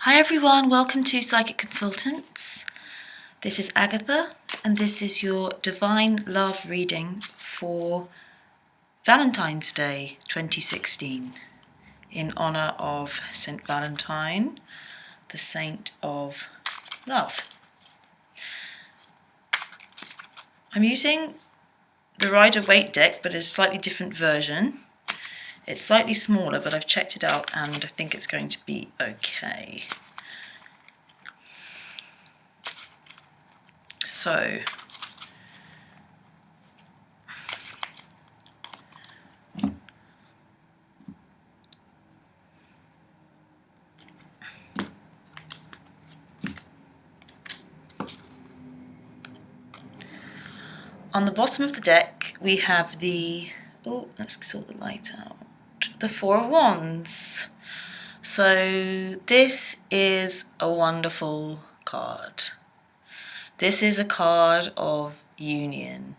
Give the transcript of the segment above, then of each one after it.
Hi everyone, welcome to Psychic Consultants. This is Agatha and this is your Divine Love reading for Valentine's Day 2016 in honour of Saint Valentine, the saint of love. I'm using the Rider-Waite deck, but it's a slightly different version. It's slightly smaller, but I've checked it out and I think it's going to be okay. So, on the bottom of the deck we have the, let's sort the light out, the Four of Wands. So this is a wonderful card. This is a card of union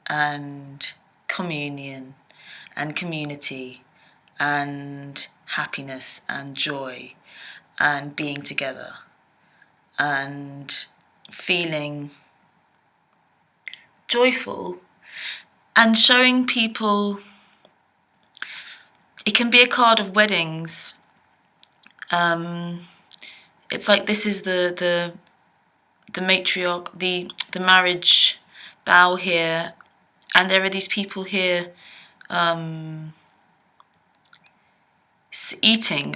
and communion and community and happiness and joy and being together and feeling joyful and showing people. It can be a card of weddings. It's like this is the matriarch, the marriage bow here, and there are these people here eating,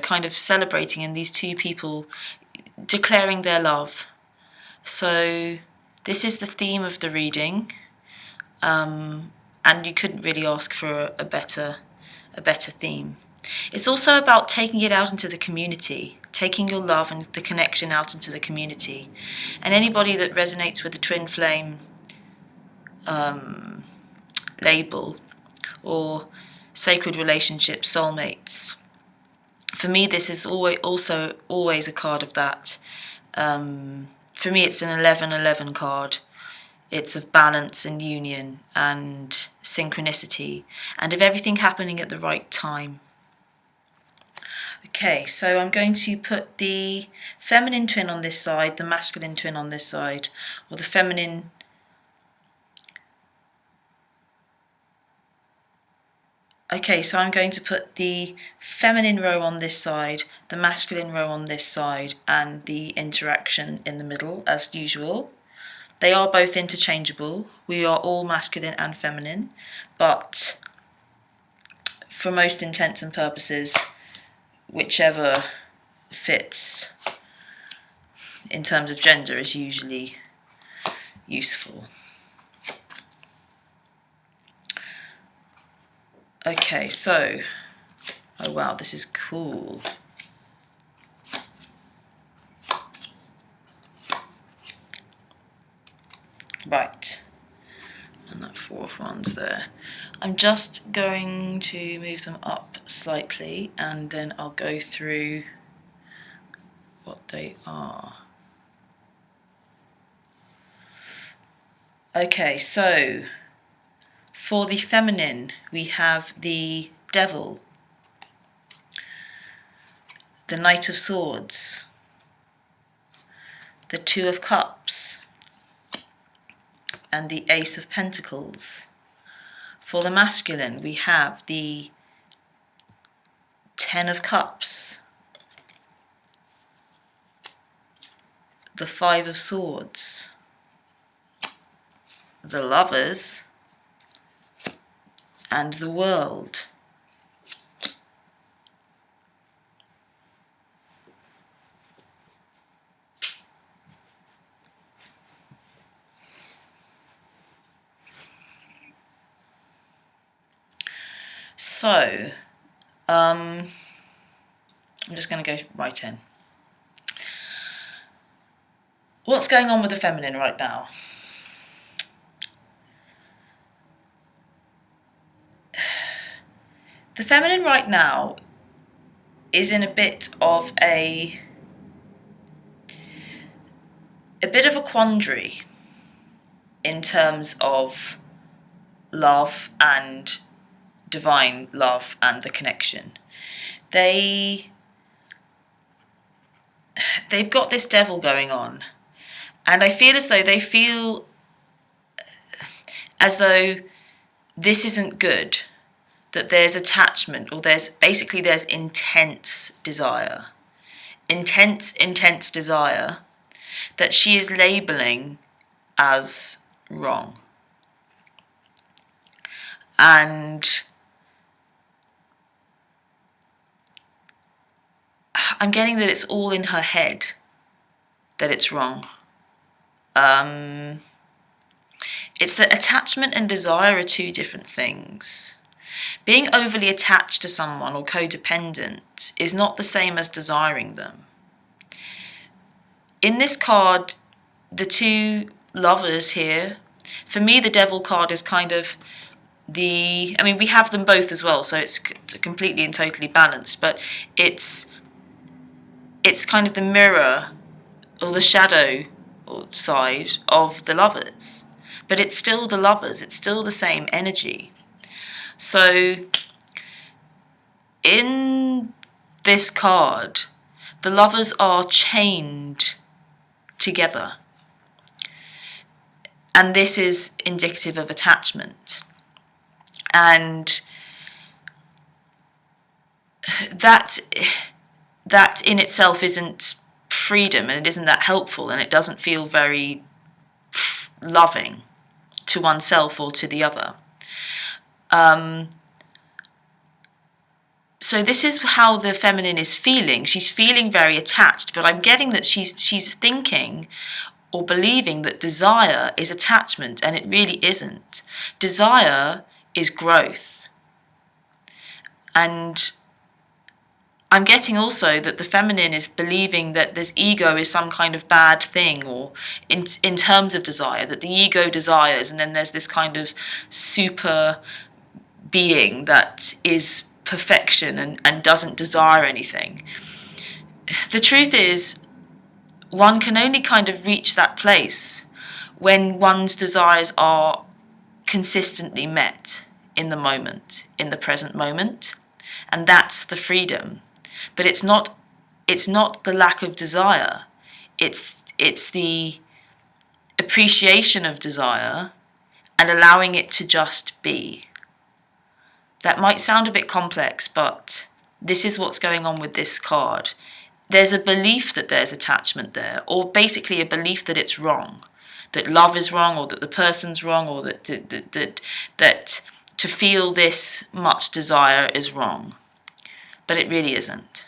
kind of celebrating, and these two people declaring their love. So this is the theme of the reading, and you couldn't really ask for a better theme. It's also about taking it out into the community, taking your love and the connection out into the community. And anybody that resonates with the twin flame label or sacred relationships, soulmates, for me this is always a card of that. For me it's an 11-11 card. It's of balance and union and synchronicity and of everything happening at the right time. Okay, so I'm going to put the feminine twin on this side, the masculine twin on this side, or the feminine. Okay, so I'm going to put the feminine row on this side, the masculine row on this side, and the interaction in the middle as usual. They are both interchangeable. We are all masculine and feminine, but for most intents and purposes, whichever fits in terms of gender is usually useful. Okay, so, oh wow, this is cool. Right, and that Four of Wands there. I'm just going to move them up slightly and then I'll go through what they are. Okay, so for the feminine we have the Devil, the Knight of Swords, the Two of Cups, and the Ace of Pentacles. For the masculine we have the Ten of Cups, the Five of Swords, the Lovers, and the World. So, I'm just going to go right in. What's going on with the feminine right now? The feminine right now is in a bit of a quandary in terms of love and divine love and the connection. They they've got this devil going on, and I feel as though they feel as though this isn't good, that there's attachment, or there's intense desire. Intense desire that she is labelling as wrong. And I'm getting that it's all in her head, that it's wrong. It's that attachment and desire are two different things. Being overly attached to someone or codependent is not the same as desiring them. In this card, the two lovers here, for me the devil card is kind of we have them both as well, so it's completely and totally balanced, but it's kind of the mirror or the shadow side of the lovers. But it's still the lovers, it's still the same energy. So in this card, the lovers are chained together. And this is indicative of attachment. And that in itself isn't freedom, and it isn't that helpful, and it doesn't feel very loving to oneself or to the other. So this is how the feminine is feeling. She's feeling very attached, but I'm getting that she's thinking or believing that desire is attachment, and it really isn't. Desire is growth. And I'm getting also that the feminine is believing that this ego is some kind of bad thing, or in terms of desire, that the ego desires, and then there's this kind of super being that is perfection and doesn't desire anything. The truth is, one can only kind of reach that place when one's desires are consistently met in the moment, in the present moment, and that's the freedom. But it's not the lack of desire. It's the appreciation of desire and allowing it to just be. That might sound a bit complex, but this is what's going on with this card. There's a belief that there's attachment there, or basically a belief that it's wrong, that love is wrong, or that the person's wrong, or that to feel this much desire is wrong. But it really isn't.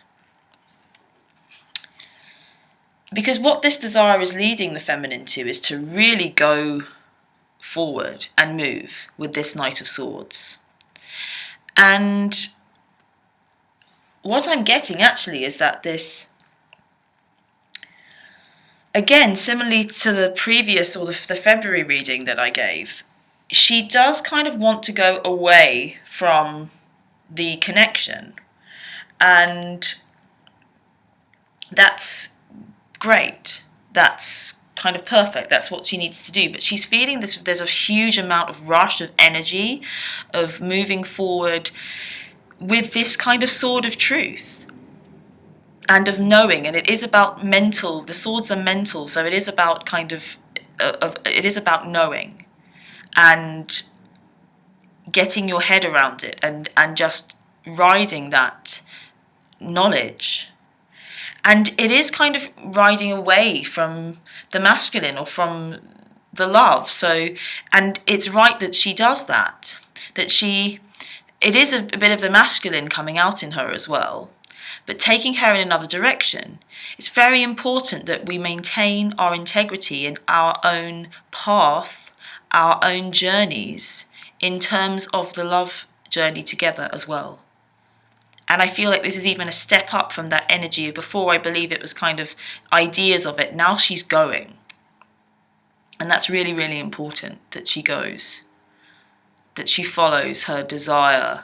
Because what this desire is leading the feminine to is to really go forward and move with this Knight of Swords. And what I'm getting actually is that this, again, similarly to the previous or the February reading that I gave, she does kind of want to go away from the connection. And that's great. That's kind of perfect. That's what she needs to do. But she's feeling this, there's a huge amount of rush of energy, of moving forward with this kind of sword of truth and of knowing. And it is about mental, the swords are mental, so it is about kind of it is about knowing and getting your head around it and just riding that knowledge. And it is kind of riding away from the masculine or from the love. So, and it's right that she does that. It is a bit of the masculine coming out in her as well. But taking her in another direction, it's very important that we maintain our integrity in our own path, our own journeys, in terms of the love journey together as well. And I feel like this is even a step up from that energy. Before, I believe it was kind of ideas of it. Now she's going. And that's really, really important, that she goes. That she follows her desire.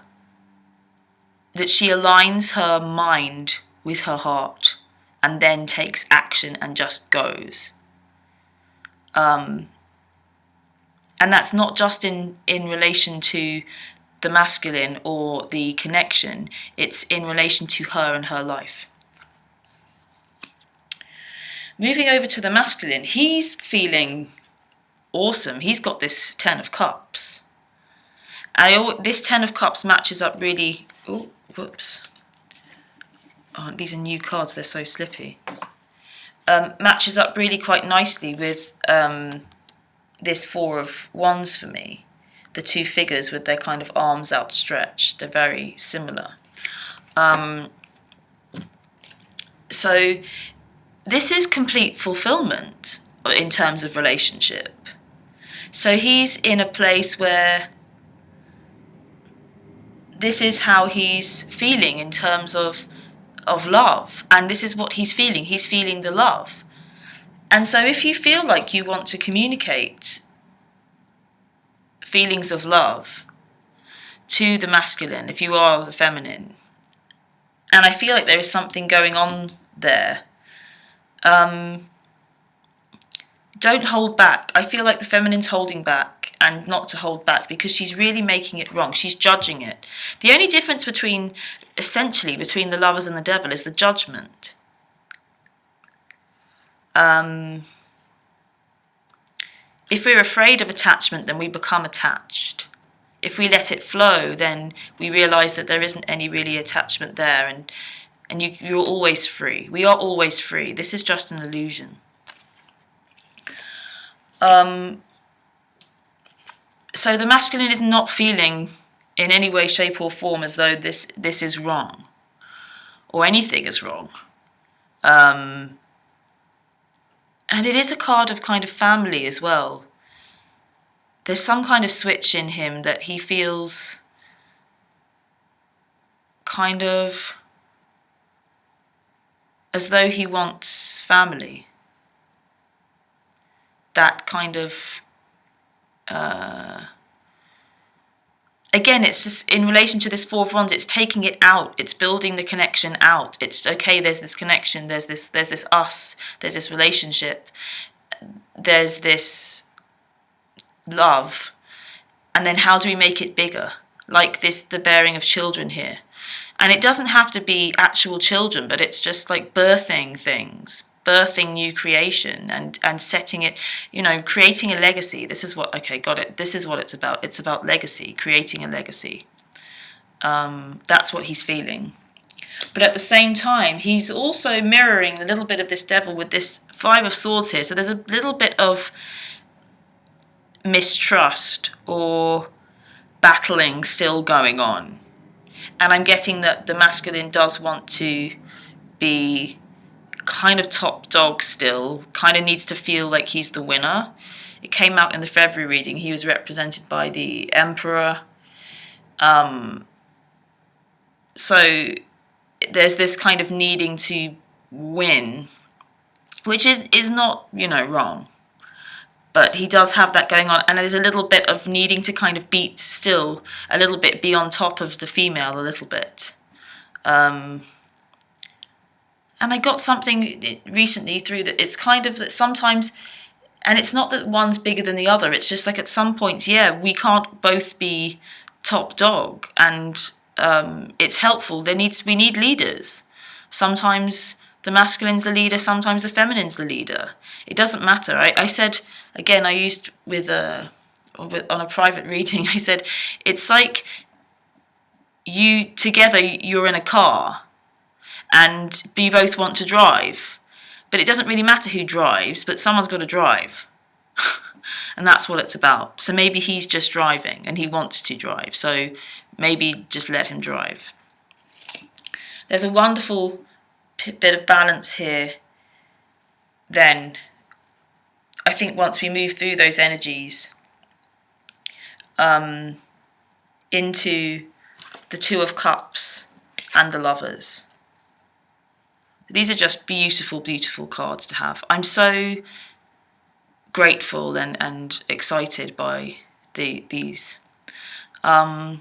That she aligns her mind with her heart and then takes action and just goes. And that's not just in relation to the masculine or the connection, it's in relation to her and her life. Moving over to the masculine, he's feeling awesome. He's got this 10 of Cups. This 10 of Cups matches up really... Oh, whoops. Oh, these are new cards, they're so slippy. Matches up really quite nicely with this 4 of Wands for me. The two figures with their kind of arms outstretched. They're very similar. So this is complete fulfillment in terms of relationship. So he's in a place where this is how he's feeling in terms of love, and this is what he's feeling. He's feeling the love. And so if you feel like you want to communicate feelings of love to the masculine, if you are the feminine, and I feel like there is something going on there, don't hold back. I feel like the feminine's holding back, and not to hold back, because she's really making it wrong. She's judging it. The only difference essentially between the Lovers and the Devil is the judgment. If we're afraid of attachment, then we become attached. If we let it flow, then we realise that there isn't any really attachment there, and you're always free. We are always free. This is just an illusion. So the masculine is not feeling in any way, shape or form as though this is wrong, or anything is wrong. And it is a card of kind of family as well. There's some kind of switch in him that he feels kind of as though he wants family. That kind of... again, it's just in relation to this 4 of Wands, it's taking it out, it's building the connection out. It's okay, there's this connection, there's this us, there's this relationship, there's this love, and then how do we make it bigger? Like the bearing of children here. And it doesn't have to be actual children, but it's just like birthing things, birthing new creation, and setting it, creating a legacy. This is what, okay, got it. This is what it's about. It's about legacy, creating a legacy. That's what he's feeling. But at the same time, he's also mirroring a little bit of this Devil with this 5 of Swords here. So there's a little bit of mistrust or battling still going on. And I'm getting that the masculine does want to be kind of top dog still, kind of needs to feel like he's the winner. It came out in the February reading. He was represented by the Emperor. So there's this kind of needing to win, which is not, wrong. But he does have that going on, and there's a little bit of needing to kind of beat still, a little bit, be on top of the female a little bit. And I got something recently through that it's kind of that sometimes, and it's not that one's bigger than the other, it's just like at some points, we can't both be top dog, and it's helpful. We need leaders. Sometimes the masculine's the leader, sometimes the feminine's the leader. It doesn't matter. I said, again, I used on a private reading, I said, it's like you're in a car, and you both want to drive, but it doesn't really matter who drives, but someone's got to drive. And that's what it's about. So maybe he's just driving and he wants to drive, so maybe just let him drive. There's a wonderful bit of balance here then. I think once we move through those energies into the 2 of Cups and the Lovers. These are just beautiful, beautiful cards to have. I'm so grateful and excited by these. In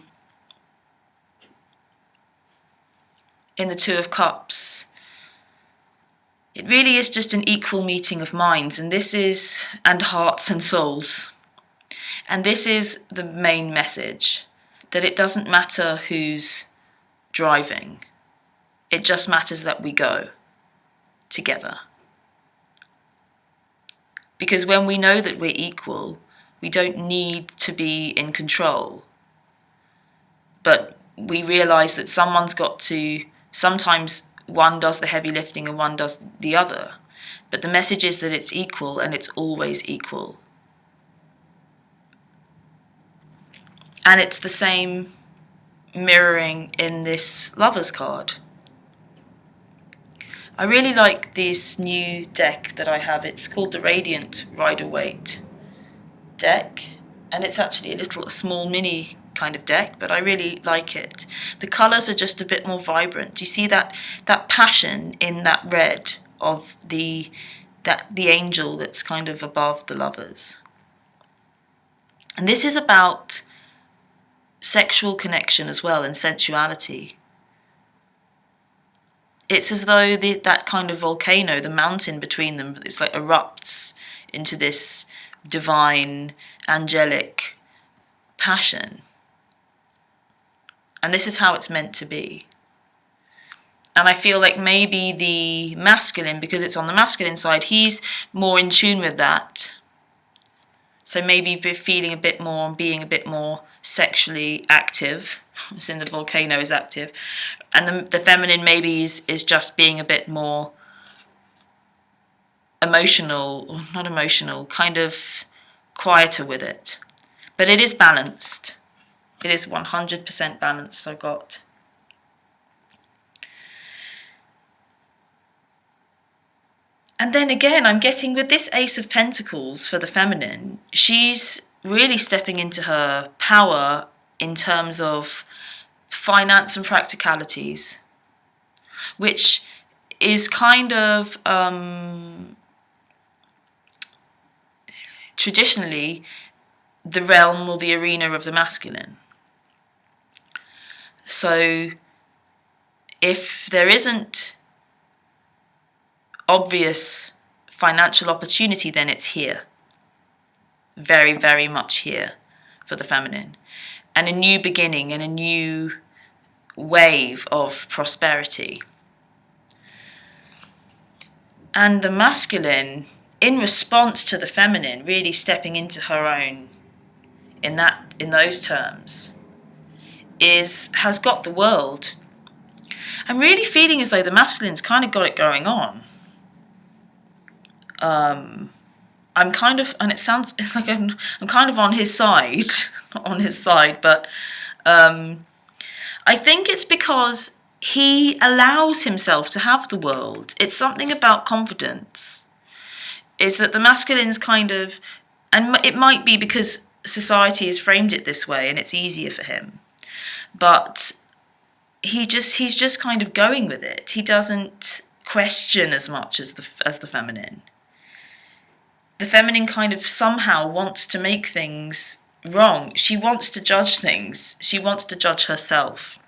the 2 of Cups, it really is just an equal meeting of minds, and hearts and souls. And this is the main message, that it doesn't matter who's driving. It just matters that we go together. Because when we know that we're equal, we don't need to be in control. But we realise that sometimes one does the heavy lifting and one does the other. But the message is that it's equal, and it's always equal. And it's the same mirroring in this Lovers card. I really like this new deck that I have. It's called the Radiant Rider-Waite deck, and it's actually a small mini kind of deck, but I really like it. The colours are just a bit more vibrant. You see that passion in that red of the angel that's kind of above the Lovers. And this is about sexual connection as well, and sensuality. It's as though that kind of volcano, the mountain between them, it's like erupts into this divine, angelic passion. And this is how it's meant to be. And I feel like maybe the masculine, because it's on the masculine side, he's more in tune with that. So maybe feeling a bit more, being a bit more sexually active, as in the volcano is active. And the feminine maybe is just being a bit more emotional, or not emotional, kind of quieter with it. But it is balanced. It is 100% balanced, I got. And then again, I'm getting with this Ace of Pentacles for the feminine, she's really stepping into her power in terms of finance and practicalities, which is kind of traditionally the realm or the arena of the masculine. So if there isn't obvious financial opportunity, then it's here. Very, very much here for the feminine. And a new beginning and a new wave of prosperity. And the masculine, in response to the feminine, really stepping into her own in those terms, has got the world. I'm really feeling as though the masculine's kind of got it going on. I'm kind of, and it's like I'm kind of on his side, but I think it's because he allows himself to have the world. It's something about confidence, is that the masculine's kind of, and it might be because society has framed it this way and it's easier for him, but he's just kind of going with it. He doesn't question as much as the feminine. The feminine kind of somehow wants to make things wrong. She wants to judge things. She wants to judge herself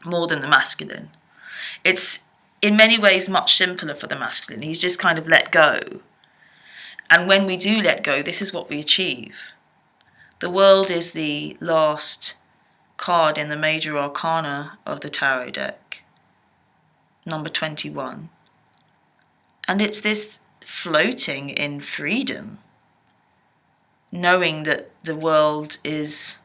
more than the masculine. It's in many ways much simpler for the masculine. He's just kind of let go. And when we do let go, this is what we achieve. The World is the last card in the major arcana of the tarot deck, number 21. And it's this floating in freedom, knowing that the world is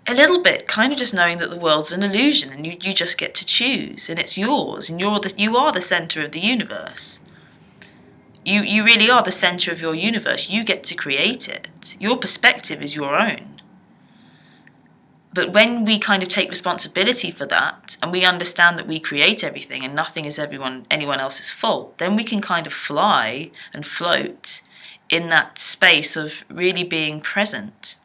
a little bit kind of just knowing that the world's an illusion and you just get to choose and it's yours and you are the center of the universe. You really are the center of your universe. You get to create it. Your perspective is your own. But when we kind of take responsibility for that and we understand that we create everything and nothing is anyone else's fault, then we can kind of fly and float in that space of really being present.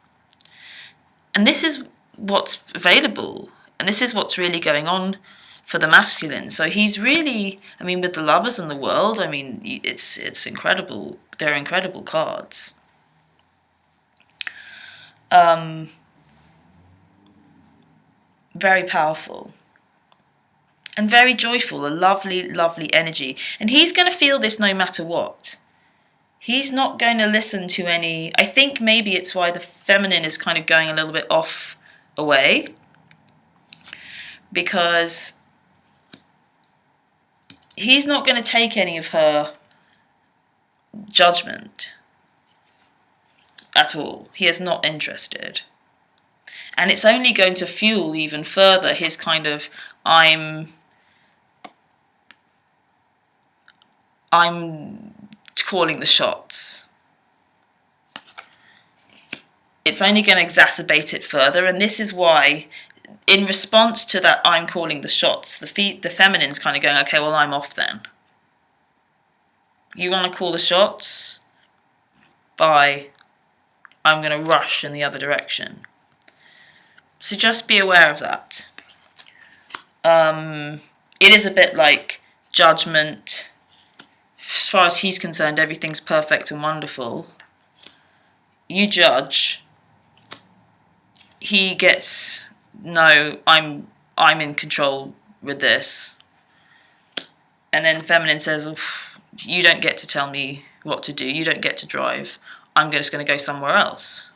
And this is what's available, and this is what's really going on for the masculine. So he's really, with the Lovers and the World, it's incredible. They're incredible cards. Very powerful and very joyful, a lovely, lovely energy. And he's going to feel this no matter what. He's not going to listen to any, I think maybe it's why the feminine is kind of going a little bit away, because he's not going to take any of her judgment at all. He is not interested. And it's only going to fuel even further his kind of I'm calling the shots. It's only going to exacerbate it further, and this is why, in response to that I'm calling the shots, the feminine's kind of going, okay, well, I'm off then. You want to call the shots? Bye. I'm going to rush in the other direction. So just be aware of that. It is a bit like judgment. As far as he's concerned, everything's perfect and wonderful. You judge. He gets, no, I'm in control with this. And then feminine says, you don't get to tell me what to do. You don't get to drive. I'm just going to go somewhere else.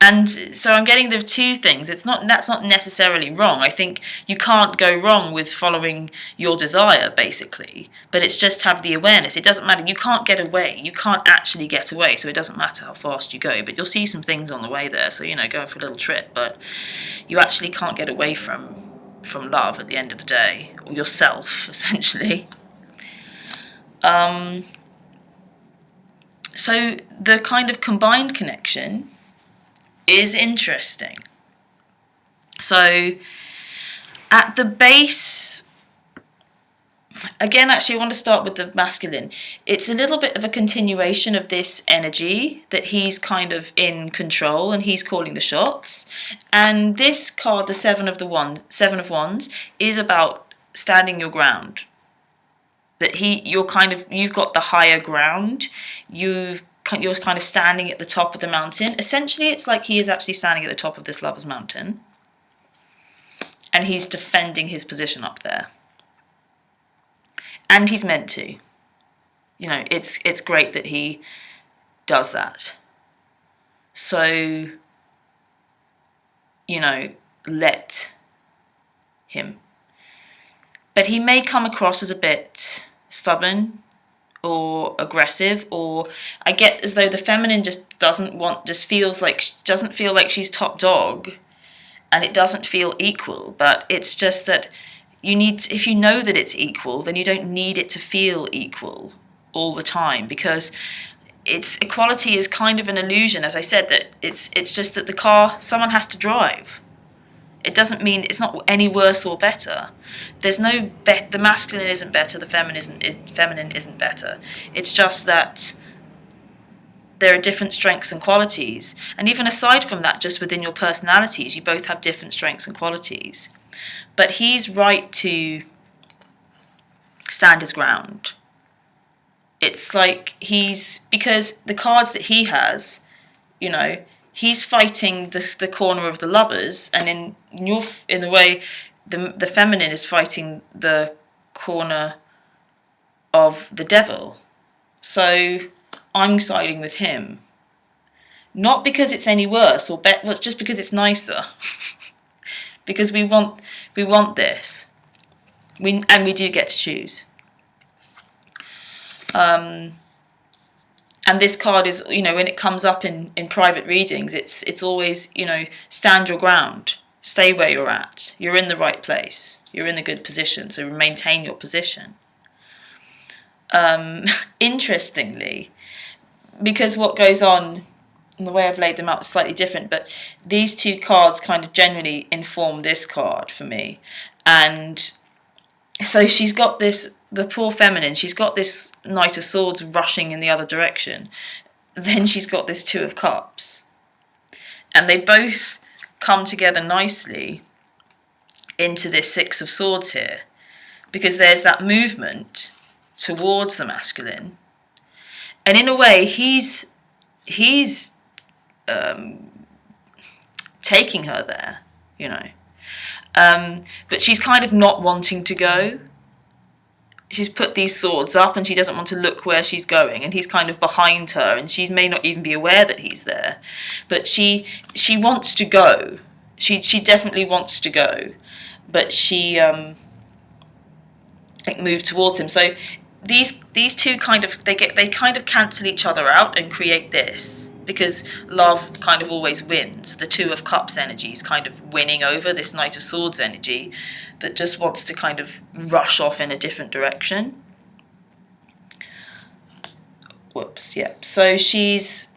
And so I'm getting the two things. That's not necessarily wrong. I think you can't go wrong with following your desire, basically. But it's just have the awareness. It doesn't matter. You can't get away. You can't actually get away. So it doesn't matter how fast you go. But you'll see some things on the way there. So, go for a little trip. But you actually can't get away from love at the end of the day. Or yourself, essentially. So the kind of combined connection is interesting. So at the base, again, actually I want to start with the masculine. It's a little bit of a continuation of this energy that he's kind of in control and he's calling the shots. And this card, the Seven of Wands, is about standing your ground. That you've got the higher ground. You're kind of standing at the top of the mountain. Essentially, it's like he is actually standing at the top of this lover's mountain. And he's defending his position up there. And he's meant to. It's great that he does that. So, let him. But he may come across as a bit stubborn or aggressive, or I get as though the feminine doesn't feel like she's top dog, and it doesn't feel equal. But it's just that if you know that it's equal, then you don't need it to feel equal all the time, because equality is kind of an illusion. As I said, that it's just that the car someone has to drive. It doesn't mean it's not any worse or better. There's no the masculine isn't better, the feminine isn't better. It's just that there are different strengths and qualities. And even aside from that, just within your personalities, you both have different strengths and qualities. But he's right to stand his ground. It's like because the cards that he has, he's fighting the corner of the lovers, and in the way the feminine is fighting the corner of the devil. So I'm siding with him, not because it's any worse or better, well, just because it's nicer. Because we want this, we do get to choose. And this card is, when it comes up in private readings, it's always, stand your ground, stay where you're at. You're in the right place. You're in a good position, so maintain your position. Interestingly, because what goes on, and the way I've laid them out is slightly different, but these two cards kind of generally inform this card for me. And so she's got the poor feminine, she's got this Knight of Swords rushing in the other direction. Then she's got this Two of Cups. And they both come together nicely into this Six of Swords here. Because there's that movement towards the masculine. And in a way, he's taking her there, But she's kind of not wanting to go. She's put these swords up and she doesn't want to look where she's going, and he's kind of behind her, and she may not even be aware that he's there. But she wants to go. She definitely wants to go. But she moved towards him. So these two kind of they kind of cancel each other out and create this, because love kind of always wins. The Two of Cups energy is kind of winning over this Knight of Swords energy that just wants to kind of rush off in a different direction. Whoops, yeah. So she's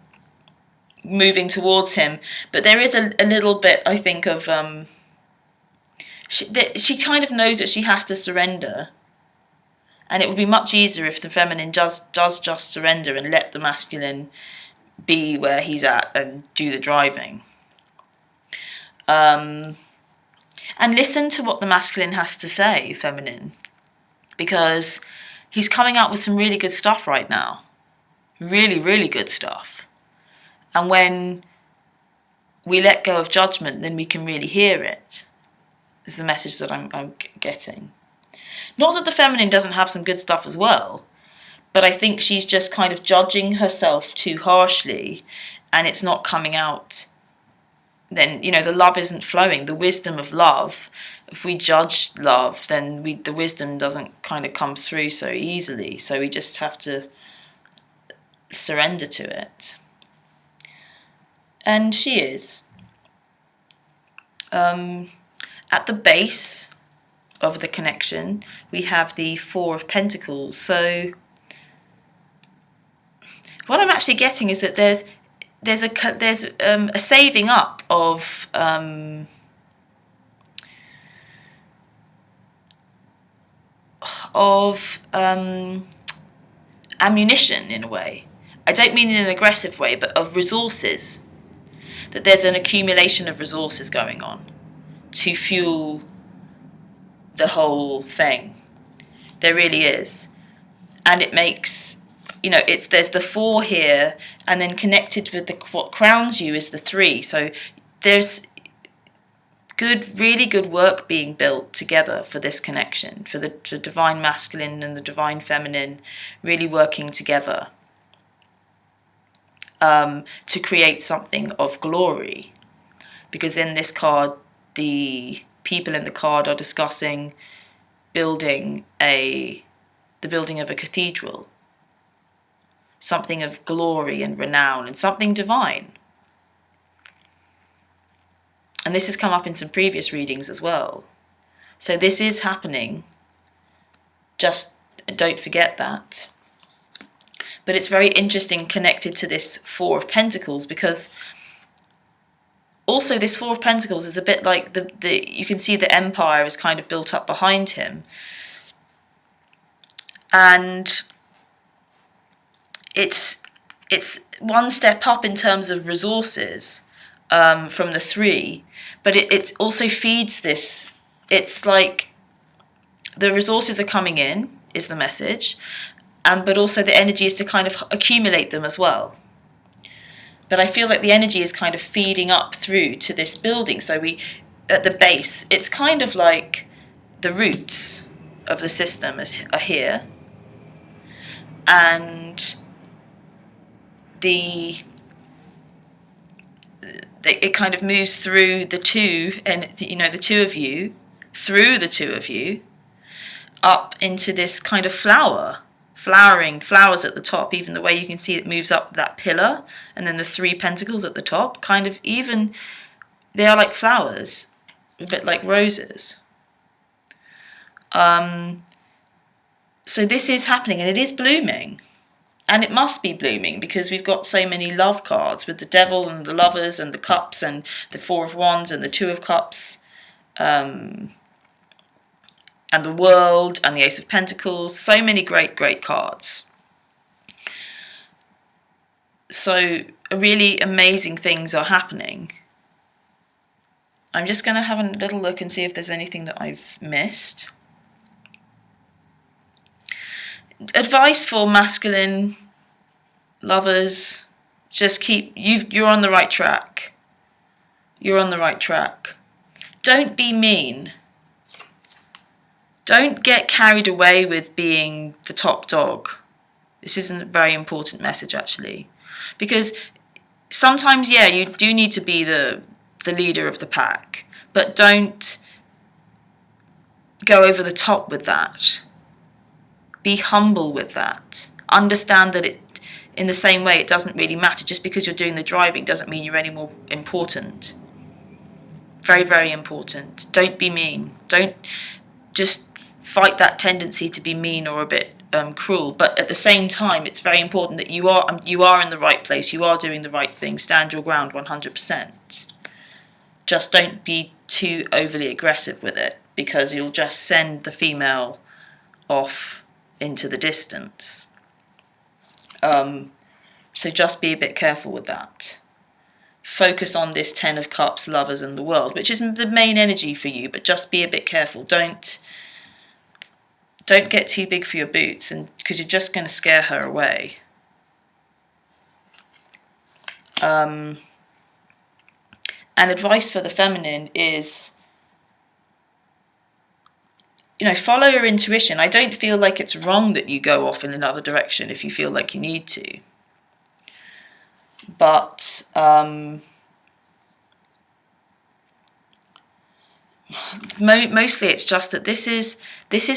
moving towards him, but there is a little bit, I think, of she kind of knows that she has to surrender, and it would be much easier if the feminine does just surrender and let the masculine be where he's at and do the driving. And listen to what the masculine has to say, feminine, because he's coming out with some really good stuff right now. Really, really good stuff. And when we let go of judgment, then we can really hear it, is the message that I'm getting. Not that the feminine doesn't have some good stuff as well, but I think she's just kind of judging herself too harshly, and it's not coming out. Then, the love isn't flowing. The wisdom of love, if we judge love, then the wisdom doesn't kind of come through so easily. So we just have to surrender to it. And she is. At the base of the connection, we have the Four of Pentacles. So what I'm actually getting is that there's a saving up of ammunition, in a way. I don't mean in an aggressive way, but of resources. That there's an accumulation of resources going on to fuel the whole thing. There really is. And it makes, there's the four here, and then connected with what crowns you is the three. So there's really good work being built together for this connection, for the divine masculine and the divine feminine really working together to create something of glory. Because in this card, the people in the card are discussing the building of a cathedral, something of glory and renown, and something divine. And this has come up in some previous readings as well. So this is happening. Just don't forget that. But it's very interesting connected to this Four of Pentacles, because also this Four of Pentacles is a bit like you can see the empire is kind of built up behind him. And it's one step up in terms of resources from the three, but it also feeds this. It's like the resources are coming in, is the message, but also the energy is to kind of accumulate them as well. But I feel like the energy is kind of feeding up through to this building. So at the base, it's kind of like the roots of the system are here. And it kind of moves through the two, and the two of you, through the two of you, up into this kind of flowering flowers at the top. Even the way you can see it moves up that pillar, and then the three pentacles at the top, kind of even, they are like flowers, a bit like roses. So this is happening, and it is blooming. And it must be blooming because we've got so many love cards with the Devil and the Lovers and the Cups and the Four of Wands and the Two of Cups, and the World and the Ace of Pentacles. So many great cards. So really amazing things are happening. I'm just going to have a little look and see if there's anything that I've missed. Advice for masculine lovers: just you're on the right track. You're on the right track. Don't be mean. Don't get carried away with being the top dog. This isn't a very important message, actually, because sometimes, you do need to be the leader of the pack, but don't go over the top with that. be humble with that. Understand that in the same way, it doesn't really matter. Just because you're doing the driving doesn't mean you're any more important. Very, very important. Don't be mean. Don't just fight that tendency to be mean or a bit cruel. But at the same time, it's very important that you are in the right place. You are doing the right thing. Stand your ground 100%. Just don't be too overly aggressive with it, because you'll just send the female off into the distance. So just be a bit careful with that. Focus on this 10 of Cups, lovers, and the world, which is the main energy for you, but just be a bit careful. Don't get too big for your boots, and because you're just going to scare her away. And advice for the feminine is, follow your intuition. I don't feel like it's wrong that you go off in another direction if you feel like you need to. But mostly it's just that this is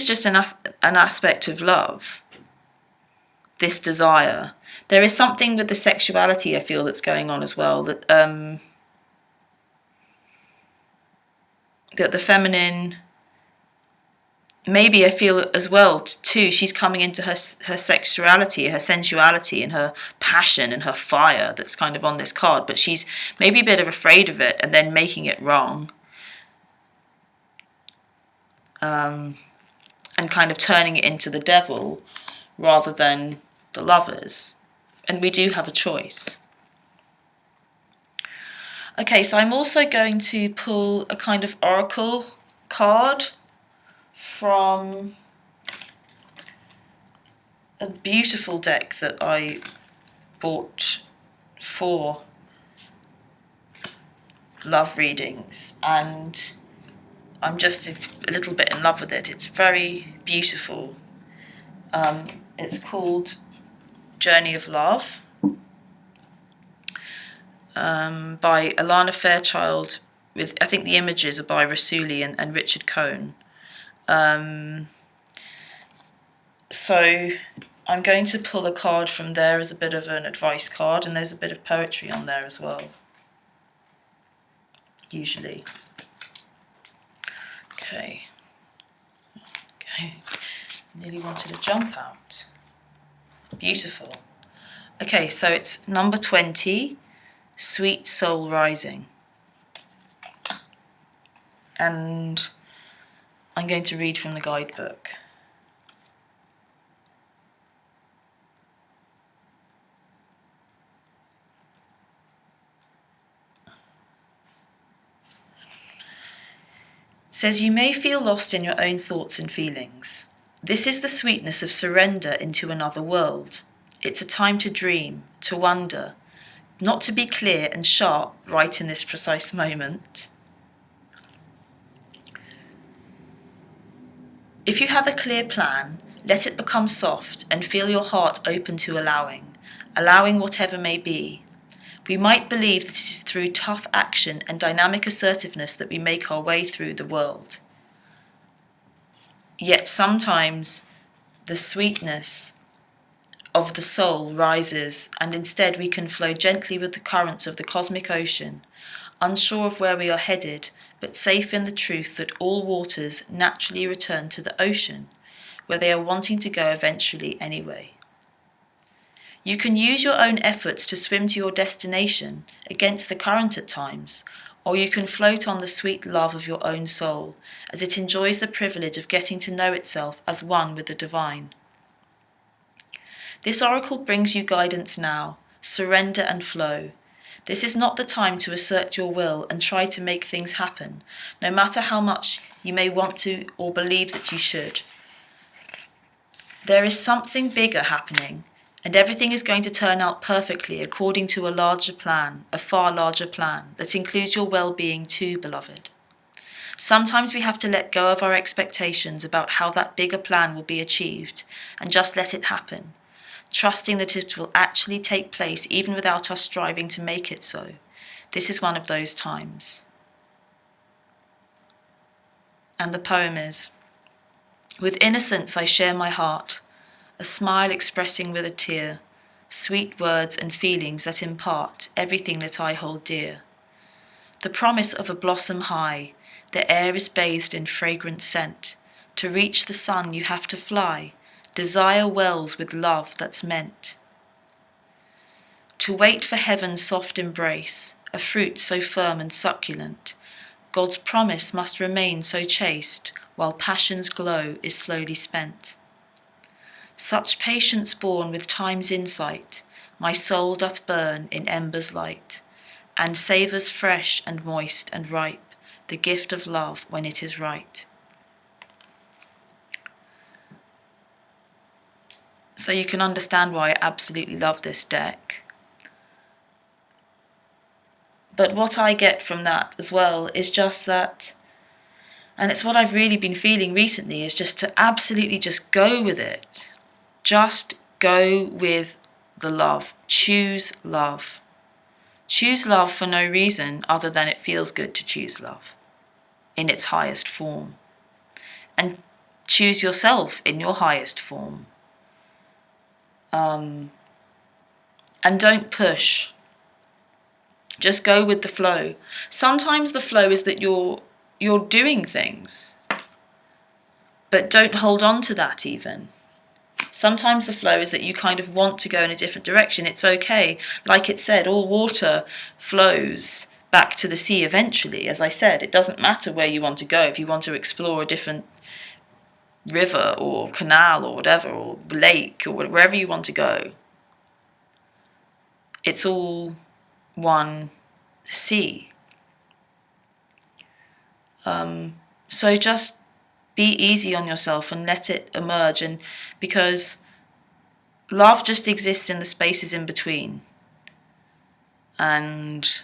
just an aspect of love, this desire. There is something with the sexuality, I feel, that's going on as well, that that the feminine, maybe I feel as well too, she's coming into her sexuality, her sensuality, and her passion and her fire that's kind of on this card, but she's maybe a bit afraid of it and then making it wrong. And kind of turning it into the devil rather than the lovers. And we do have a choice. Okay, so I'm also going to pull a kind of oracle card from a beautiful deck that I bought for love readings, and I'm just a little bit in love with it. It's very beautiful. It's called Journey of Love by Alana Fairchild. I think the images are by Rasuli and Richard Cohn. So I'm going to pull a card from there as a bit of an advice card, and there's a bit of poetry on there as well, usually. Okay, nearly wanted to jump out. Beautiful. Okay, so it's number 20, Sweet Soul Rising. And I'm going to read from the guidebook. It says, you may feel lost in your own thoughts and feelings. This is the sweetness of surrender into another world. It's a time to dream, to wonder, not to be clear and sharp right in this precise moment. If you have a clear plan, let it become soft and feel your heart open to allowing whatever may be. We might believe that it is through tough action and dynamic assertiveness that we make our way through the world. Yet sometimes the sweetness of the soul rises, and instead we can flow gently with the currents of the cosmic ocean, unsure of where we are headed, but safe in the truth that all waters naturally return to the ocean, where they are wanting to go eventually anyway. You can use your own efforts to swim to your destination against the current at times, or you can float on the sweet love of your own soul, as it enjoys the privilege of getting to know itself as one with the divine. This oracle brings you guidance now, surrender and flow. This is not the time to assert your will and try to make things happen, no matter how much you may want to or believe that you should. There is something bigger happening, and everything is going to turn out perfectly according to a larger plan, a far larger plan, that includes your well-being too, beloved. Sometimes we have to let go of our expectations about how that bigger plan will be achieved, and just let it happen, trusting that it will actually take place even without us striving to make it so. This is one of those times. And the poem is, with innocence I share my heart, a smile expressing with a tear, sweet words and feelings that impart everything that I hold dear. The promise of a blossom high, the air is bathed in fragrant scent. To reach the sun you have to fly, desire wells with love that's meant. To wait for heaven's soft embrace, a fruit so firm and succulent, God's promise must remain so chaste, while passion's glow is slowly spent. Such patience born with time's insight, my soul doth burn in embers light, and savours fresh and moist and ripe, the gift of love when it is right. So you can understand why I absolutely love this deck. But what I get from that as well is just that, and it's what I've really been feeling recently, is just to absolutely just go with it. Just go with the love. Choose love. Choose love for no reason other than it feels good to choose love in its highest form. And choose yourself in your highest form. And don't push. Just go with the flow. Sometimes the flow is that you're doing things, but don't hold on to that even. Sometimes the flow is that you kind of want to go in a different direction. It's okay. Like it said, all water flows back to the sea eventually. As I said, it doesn't matter where you want to go. If you want to explore a different river or canal or whatever, or lake or wherever you want to go, it's all one sea. So just be easy on yourself and let it emerge, and because love just exists in the spaces in between, and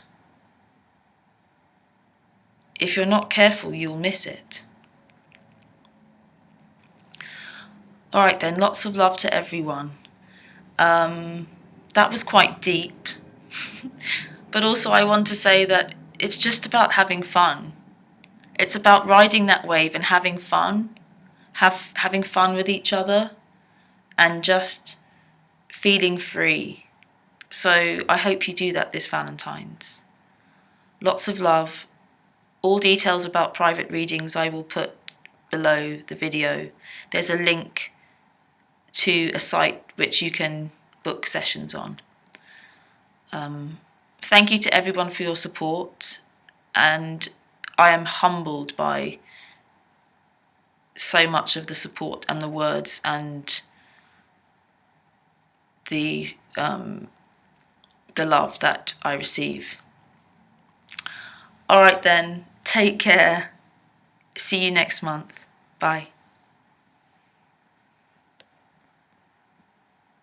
if you're not careful you'll miss it. Alright then, lots of love to everyone. That was quite deep, but also I want to say that it's just about having fun. It's about riding that wave and having fun, having fun with each other, and just feeling free. So I hope you do that this Valentine's. Lots of love. All details about private readings I will put below the video. There's a link to a site which you can book sessions on. Thank you to everyone for your support, and I am humbled by so much of the support and the words and the love that I receive. Alright then, take care. See you next month. Bye.